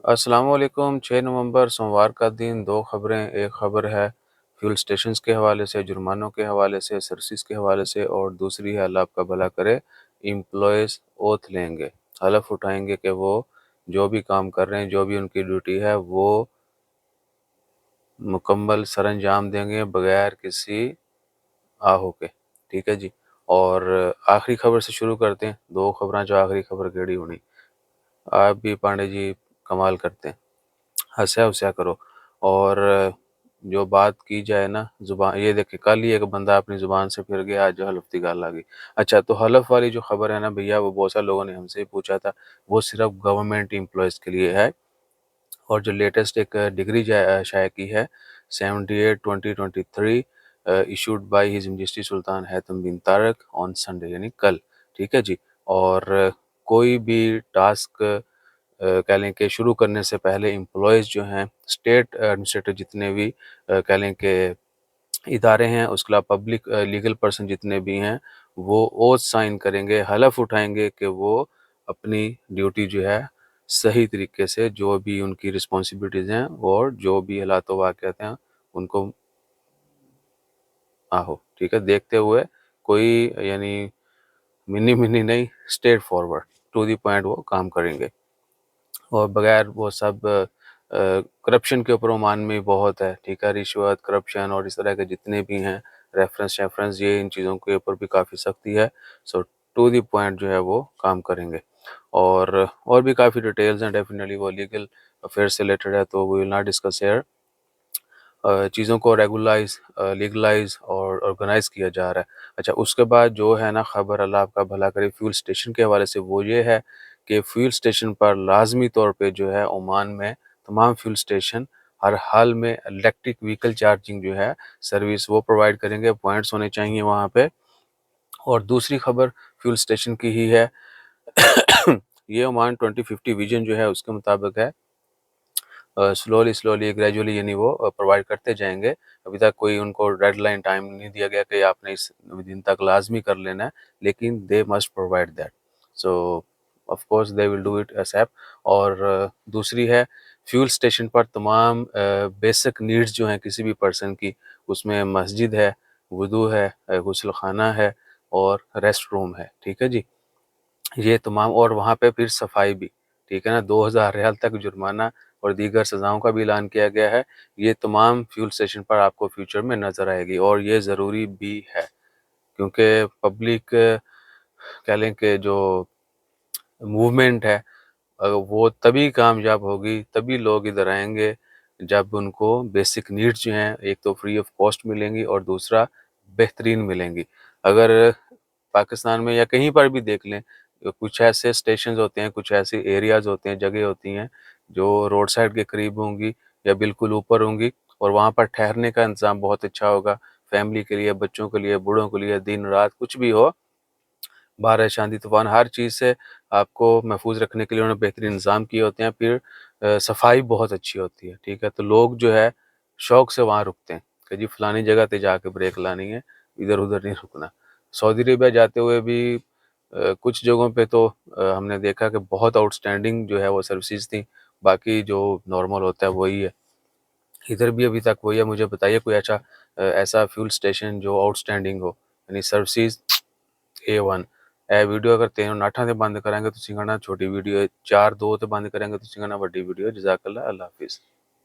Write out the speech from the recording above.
السلام علیکم۔ 6 نومبر سوموار کا دن، دو خبریں۔ ایک خبر ہے فیول سٹیشنز کے حوالے سے، جرمانوں کے حوالے سے، سرسز کے حوالے سے، اور دوسری ہے اللہ آپ کا بھلا کرے، امپلائیز اوتھ لیں گے، حلف اٹھائیں گے کہ وہ جو بھی کام کر رہے ہیں، جو بھی ان کی ڈیوٹی ہے، وہ مکمل سر انجام دیں گے بغیر کسی آہو کے۔ ٹھیک ہے جی۔ اور آخری خبر سے شروع کرتے ہیں۔ دو خبریں جو آخری خبر کیڑی ہونی، آپ بھی پانڈے جی کمال کرتے ہیں، ہنسیا ہنسیا کرو۔ اور جو بات کی جائے نا زبان، یہ دیکھیں کل ہی ایک بندہ اپنی زبان سے پھر گیا، آج جو حلف کی گال آ گئی۔ اچھا، تو حلف والی جو خبر ہے نا بھیا، وہ بہت سارے لوگوں نے ہم سے پوچھا تھا، وہ صرف گورنمنٹ امپلائیز کے لیے ہے۔ اور جو لیٹسٹ ایک ڈگری شائع کی ہے 78/2023 issued by his majesty Sultan Haitham bin Tariq on Sunday, یعنی کل۔ ٹھیک ہے جی۔ اور کوئی بھی ٹاسک کہہ لیں کہ شروع کرنے سے پہلے امپلائیز جو ہیں، اسٹیٹ ایڈمنسٹریٹر جتنے بھی کہہ لیں کہ ادارے ہیں، اس کے علاوہ پبلک لیگل پرسن جتنے بھی ہیں، وہ اوتھ سائن کریں گے، حلف اٹھائیں گے کہ وہ اپنی ڈیوٹی جو ہے صحیح طریقے سے، جو بھی ان کی رسپانسبلٹیز ہیں اور جو بھی حالات و واقعات ہیں ان کو ٹھیک ہے دیکھتے ہوئے، کوئی یعنی منی منی نہیں، straightforward to the point وہ کام کریں گے، اور بغیر وہ سب کرپشن کے اوپر عمان میں بہت ہے۔ ٹھیک ہے، رشوت، کرپشن اور اس طرح کے جتنے بھی ہیں، ریفرنس یہ ان چیزوں کے اوپر بھی کافی سختی ہے۔ سو ٹو دی پوائنٹ جو ہے وہ کام کریں گے۔ اور بھی کافی ڈیٹیلز ہیں، ڈیفینیٹلی وہ لیگل افیئر سے ریلیٹڈ ہے، تو وی ول ناٹ ڈسکس ہیئر۔ چیزوں کو ریگولائز، لیگلائز اور آرگنائز کیا جا رہا ہے۔ اچھا، اس کے بعد جو ہے نا خبر، اللہ آپ کا بھلا کرے، فیول سٹیشن کے حوالے سے، وہ یہ ہے کہ فیول سٹیشن پر لازمی طور پہ جو ہے عمان میں تمام فیول سٹیشن ہر حال میں الیکٹرک وہیکل چارجنگ جو ہے سروس وہ پرووائڈ کریں گے، پوائنٹس ہونے چاہیے وہاں پہ۔ اور دوسری خبر فیول سٹیشن کی ہی ہے، یہ عمان 2050 ویژن جو ہے اس کے مطابق ہے، سلولی گریجولی، یعنی وہ پرووائڈ کرتے جائیں گے۔ ابھی تک کوئی ان کو ڈیڈ لائن ٹائم نہیں دیا گیا کہ آپ نے اس دن تک لازمی کر لینا ہے، لیکن they must provide that, so of course they will do it ASAP. اور دوسری ہے فیول سٹیشن پر تمام بیسک نیڈز جو ہیں کسی بھی پرسن کی، اس میں مسجد ہے، وضو ہے، غسل خانہ ہے اور ریسٹ روم ہے۔ ٹھیک ہے جی، یہ تمام، اور وہاں پہ پھر صفائی بھی۔ ٹھیک ہے نا، 2000 ریال تک جرمانہ اور دیگر سزاؤں کا بھی اعلان کیا گیا ہے۔ یہ تمام فیول سٹیشن پر آپ کو فیوچر میں نظر آئے گی، اور یہ ضروری بھی ہے، کیونکہ پبلک کہہ لیں کہ جو موومنٹ ہے وہ تبھی کامیاب ہوگی، تبھی لوگ ادھر آئیں گے جب ان کو بیسک نیڈز جو ہیں ایک تو فری آف کاسٹ ملیں گی، اور دوسرا بہترین ملیں گی۔ اگر پاکستان میں یا کہیں پر بھی دیکھ لیں، کچھ ایسے اسٹیشنز ہوتے ہیں، کچھ ایسے ایریاز ہوتے ہیں، جگہ ہوتی ہیں جو روڈ سائڈ کے قریب ہوں گی یا بالکل اوپر ہوں گی، اور وہاں پر ٹھہرنے کا انتظام بہت اچھا ہوگا، فیملی کے لیے، بچوں کے لیے، بوڑھوں کے لیے، دن رات کچھ بھی ہو، بارش، آندھی، طوفان، ہر چیز سے آپ کو محفوظ رکھنے کے لیے انہوں نے بہترین انتظام کیے ہوتے ہیں۔ پھر صفائی بہت اچھی ہوتی ہے۔ ٹھیک ہے، تو لوگ جو ہے شوق سے وہاں رکتے ہیں کہ جی فلانی جگہ تے جا کے بریک لانی ہے، ادھر ادھر نہیں رکنا۔ سعودی عربیہ جاتے ہوئے بھی کچھ جگہوں پہ تو ہم نے دیکھا کہ بہت آؤٹ سٹینڈنگ جو ہے وہ سروسز تھیں، باقی جو نارمل ہوتا ہے وہی ہے۔ ادھر بھی ابھی تک وہی ہے۔ مجھے بتائیے کوئی ایسا فیول سٹیشن جو آؤٹ سٹینڈنگ ہو، یعنی سروسز A1 اے ویڈیو اگر 3 تے بند کریں گے تو سنگھنا چھوٹی ویڈیو ہے، 4 2 تے بند کریں گے تو سنگھنا بڑی ویڈیو ہے۔ جزاک اللہ، اللہ حافظ۔